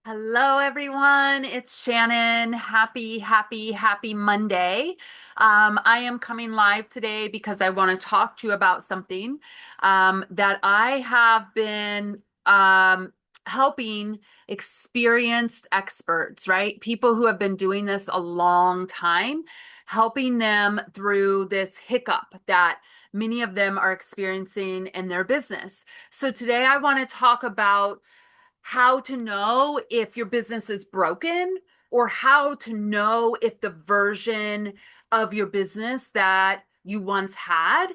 Hello, everyone. It's Shannon. Happy Monday. I am coming live today because I want to talk to you about something that I have been helping experienced experts, right? People who have been doing this a long time, helping them through this hiccup that many of them are experiencing in their business. So today I want to talk about how to know if your business is broken or how to know if the version of your business that you once had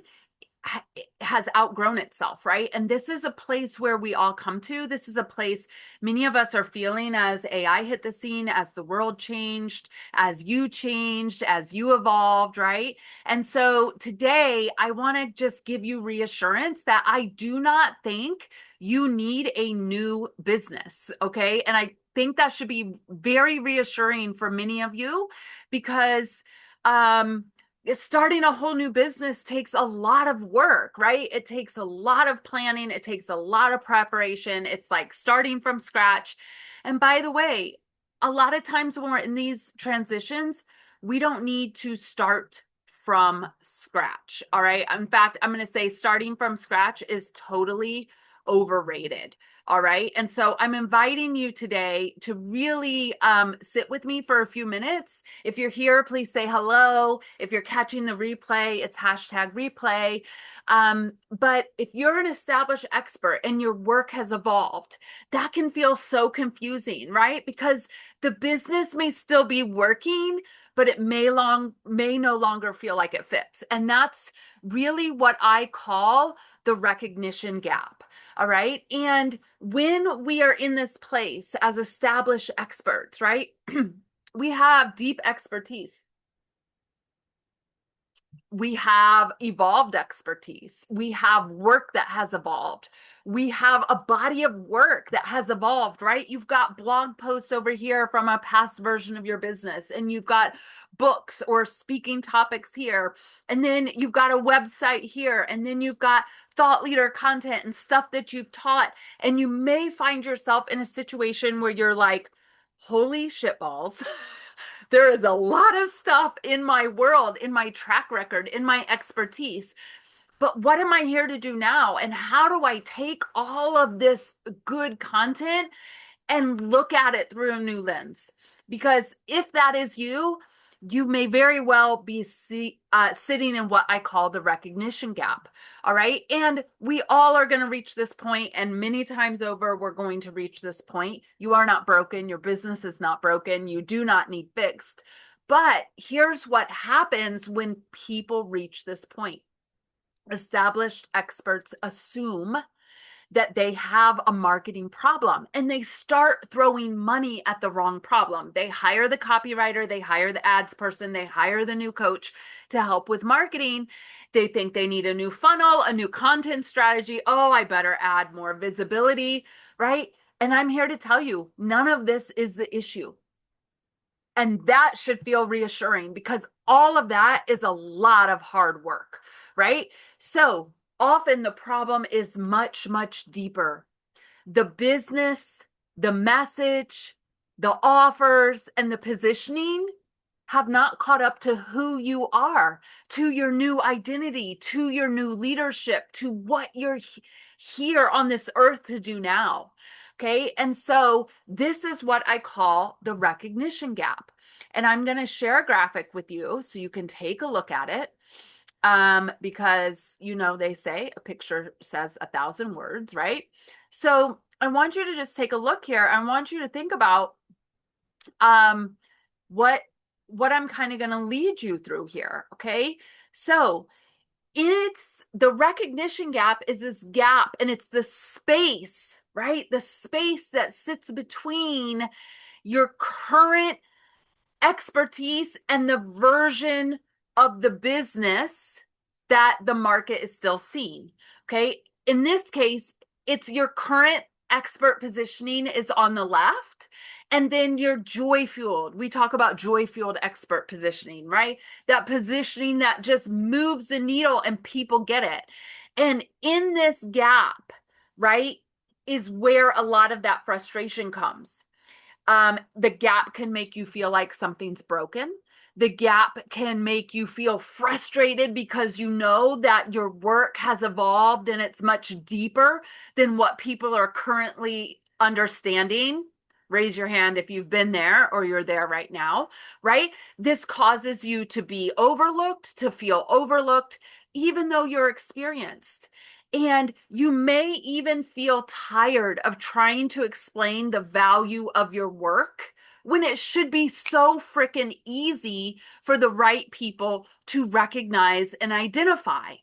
has outgrown itself, right? And this is a place where we all come to. This is a place many of us are feeling as AI hit the scene, as the world changed, as you changed, as you evolved, right? And so today I want to just give you reassurance that I do not think you need a new business, okay? And I think that should be very reassuring for many of you because um starting a whole new business takes a lot of work, right? It takes a lot of planning. It takes a lot of preparation. It's like starting from scratch. And by the way, a lot of times when we're in these transitions, we don't need to start from scratch. All right. In fact, I'm going to say starting from scratch is totally overrated. All right. And so I'm inviting you today to really sit with me for a few minutes. If you're here, please say hello. If you're catching the replay, it's hashtag replay. But if you're an established expert and your work has evolved, that can feel so confusing, right? Because the business may still be working, but it may no longer feel like it fits. And that's really what I call the recognition gap. All right. And when we are in this place as established experts, right, we have deep expertise. We have evolved expertise. We have work that has evolved. We have a body of work that has evolved, right? You've got blog posts over here from a past version of your business, and you've got books or speaking topics here. And then you've got a website here, and then you've got thought leader content and stuff that you've taught. And you may find yourself in a situation where you're like, holy shitballs. There is a lot of stuff in my world, in my track record, in my expertise. But what am I here to do now? And how do I take all of this good content and look at it through a new lens? Because if that is you, you may very well be sitting in what I call the recognition gap. All right. And we all are going to reach this point, and many times over, we're going to reach this point. You are not broken. Your business is not broken. You do not need fixed. But here's what happens when people reach this point. Established experts assume that they have a marketing problem and they start throwing money at the wrong problem. They hire the copywriter, they hire the ads person, they hire the new coach to help with marketing. They think they need a new funnel, a new content strategy. Oh, I better add more visibility, right? And I'm here to tell you, none of this is the issue. And that should feel reassuring because all of that is a lot of hard work, right? So often the problem is much, much deeper. The business, the message, the offers, and the positioning have not caught up to who you are, to your new identity, to your new leadership, to what you're here on this earth to do now. Okay. And so this is what I call the recognition gap. And I'm going to share a graphic with you so you can take a look at it. Because, they say a picture says 1,000 words, right? So I want you to just take a look here. I want you to think about what I'm kind of going to lead you through here. Okay. So it's the recognition gap is this gap, and it's the space, right? The space that sits between your current expertise and the version of the business that the market is still seeing. Okay. In this case, it's your current expert positioning is on the left. And then your joy fueled. We talk about joy fueled expert positioning, right? That positioning that just moves the needle and people get it. And in this gap, right, is where a lot of that frustration comes. The gap can make you feel like something's broken. The gap can make you feel frustrated because you know that your work has evolved and it's much deeper than what people are currently understanding. Raise your hand if you've been there or you're there right now, right? This causes you to be overlooked, to feel overlooked, even though you're experienced. And you may even feel tired of trying to explain the value of your work when it should be so freaking easy for the right people to recognize and identify.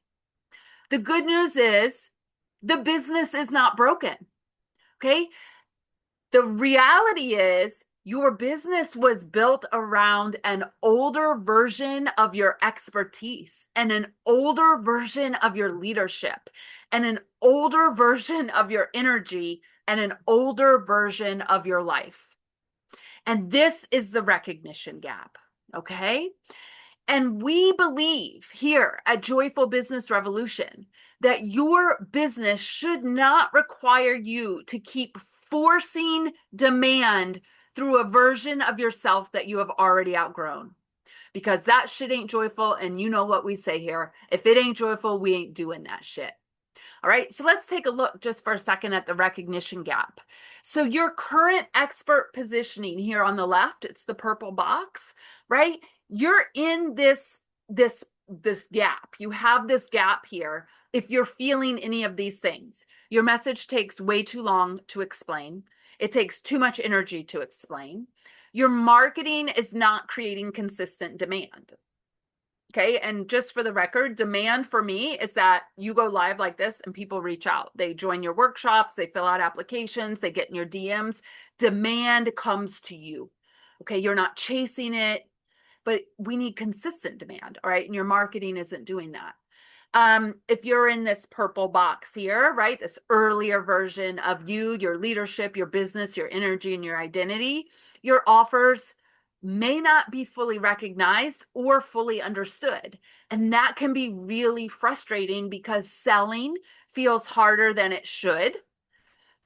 The good news is the business is not broken. Okay. The reality is your business was built around an older version of your expertise and an older version of your leadership and an older version of your energy and an older version of your life. And this is the recognition gap. Okay. And we believe here at Joyful Business Revolution that your business should not require you to keep forcing demand through a version of yourself that you have already outgrown. Because that shit ain't joyful. And you know what we say here. If it ain't joyful, we ain't doing that shit. All right, so let's take a look just for a second at the recognition gap. So your current expert positioning here on the left, it's the purple box, right? You're in this gap. You have this gap here. If you're feeling any of these things, your message takes way too long to explain. It takes too much energy to explain. Your marketing is not creating consistent demand. Okay. And just for the record, demand for me is that you go live like this and people reach out. They join your workshops, they fill out applications, they get in your DMs. Demand comes to you. Okay. You're not chasing it, but we need consistent demand. All right. And your marketing isn't doing that. If you're in this purple box here, right, this earlier version of you, your leadership, your business, your energy, and your identity, your offers may not be fully recognized or fully understood. And that can be really frustrating because selling feels harder than it should.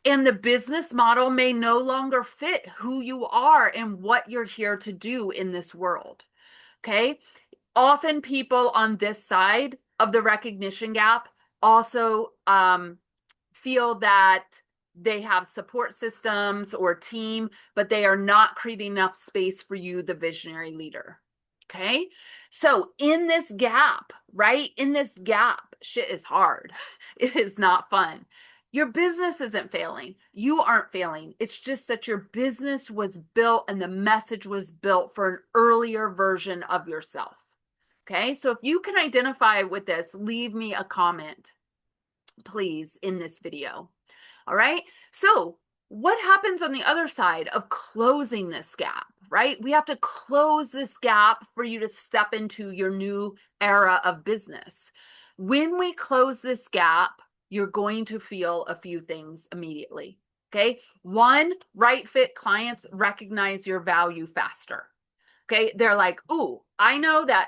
And the business model may no longer fit who you are and what you're here to do in this world. Okay. Often people on this side of the recognition gap also feel that they have support systems or team, but they are not creating enough space for you, the visionary leader. Okay. So in this gap, right? In this gap, shit is hard. It is not fun. Your business isn't failing. You aren't failing. It's just that your business was built and the message was built for an earlier version of yourself. Okay. So if you can identify with this, leave me a comment, please, in this video. All right. So what happens on the other side of closing this gap, right? We have to close this gap for you to step into your new era of business. When we close this gap, you're going to feel a few things immediately. Okay. One, right fit clients recognize your value faster. Okay. They're like, ooh, I know that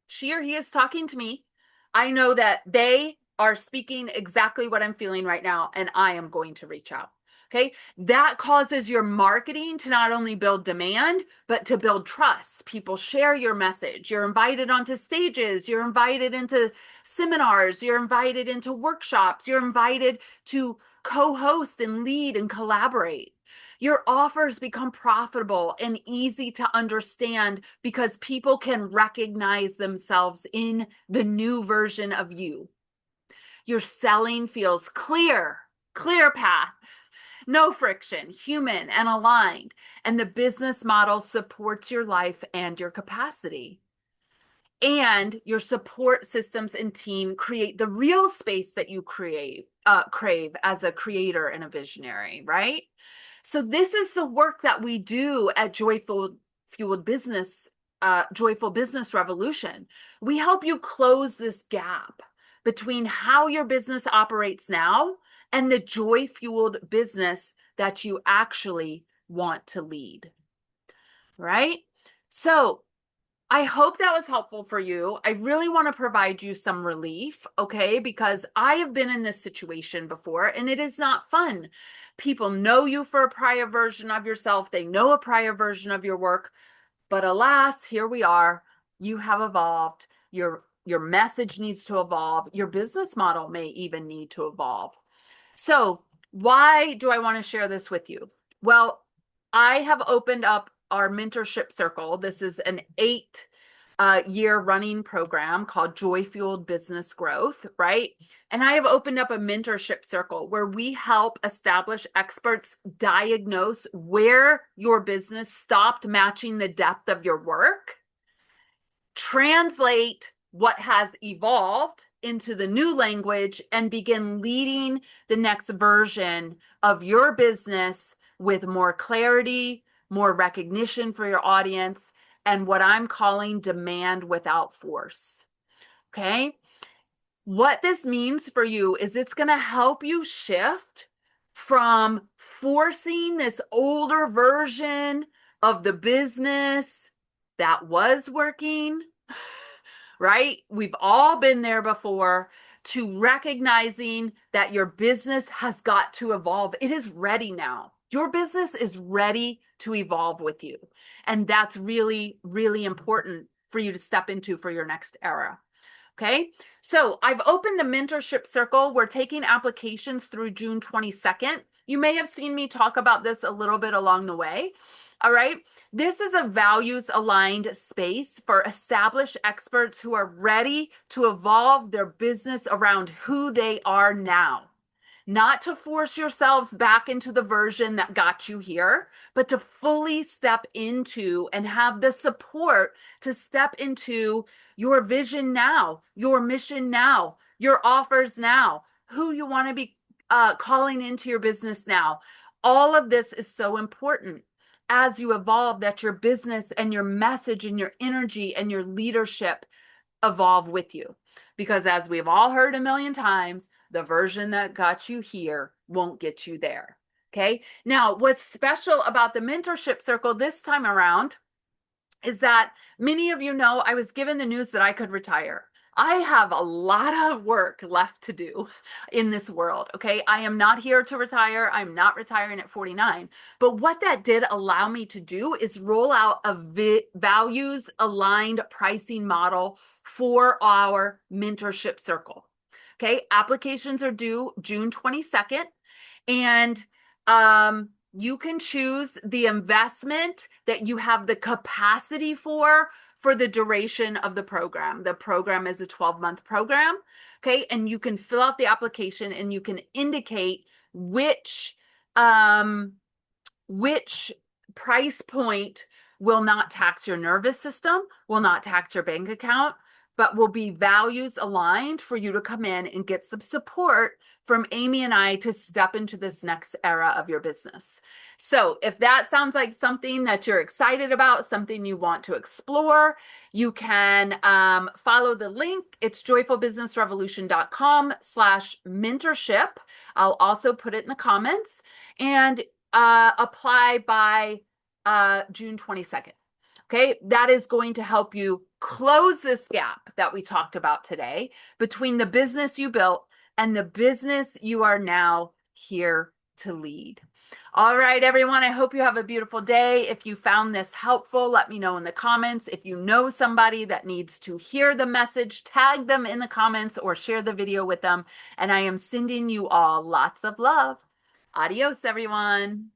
she or he is talking to me. I know that they are speaking exactly what I'm feeling right now, and I am going to reach out. Okay. That causes your marketing to not only build demand, but to build trust. People share your message. You're invited onto stages. You're invited into seminars. You're invited into workshops. You're invited to co-host and lead and collaborate. Your offers become profitable and easy to understand because people can recognize themselves in the new version of you. Your selling feels clear path, no friction, human and aligned. And the business model supports your life and your capacity. And your support systems and team create the real space that you crave as a creator and a visionary, right? So this is the work that we do at Joyful Business Revolution. We help you close this gap between how your business operates now and the joy-fueled business that you actually want to lead, right? So I hope that was helpful for you. I really want to provide you some relief, okay? Because I have been in this situation before and it is not fun. People know you for a prior version of yourself, they know a prior version of your work, but alas, here we are. You have evolved. Your message needs to evolve. Your business model may even need to evolve. So, why do I want to share this with you? Well, I have opened up our mentorship circle. This is an 8 year running program called JoyFueled Business Growth, right? And I have opened up a mentorship circle where we help established experts diagnose where your business stopped matching the depth of your work, translate what has evolved into the new language, and begin leading the next version of your business with more clarity, more recognition for your audience, and what I'm calling demand without force. Okay. What this means for you is it's going to help you shift from forcing this older version of the business that was working, right? We've all been there before, to recognizing that your business has got to evolve. It is ready now. Your business is ready to evolve with you. And that's really, really important for you to step into for your next era. Okay, so I've opened the mentorship circle. We're taking applications through June 22nd. You may have seen me talk about this a little bit along the way. All right, this is a values aligned space for established experts who are ready to evolve their business around who they are now. Not to force yourselves back into the version that got you here, but to fully step into and have the support to step into your vision now, your mission now, your offers now, who you want to be calling into your business now. All of this is so important as you evolve, that your business and your message and your energy and your leadership evolve with you. Because as we've all heard a million times, the version that got you here won't get you there. Okay. Now, what's special about the mentorship circle this time around is that many of you know I was given the news that I could retire. I have a lot of work left to do in this world. Okay. I am not here to retire. I'm not retiring at 49. But what that did allow me to do is roll out a values aligned pricing model for our mentorship circle. Okay. Applications are due June 22nd. And you can choose the investment that you have the capacity for the duration of the program. The program is a 12-month program, okay? And you can fill out the application and you can indicate which price point will not tax your nervous system, will not tax your bank account, but will be values aligned for you to come in and get some support from Amy and I to step into this next era of your business. So if that sounds like something that you're excited about, something you want to explore, you can follow the link. It's joyfulbusinessrevolution.com/mentorship. I'll also put it in the comments, and apply by June 22nd. Okay, that is going to help you close this gap that we talked about today between the business you built and the business you are now here to lead. All right, everyone, I hope you have a beautiful day. If you found this helpful, let me know in the comments. If you know somebody that needs to hear the message, tag them in the comments or share the video with them. And I am sending you all lots of love. Adios, everyone.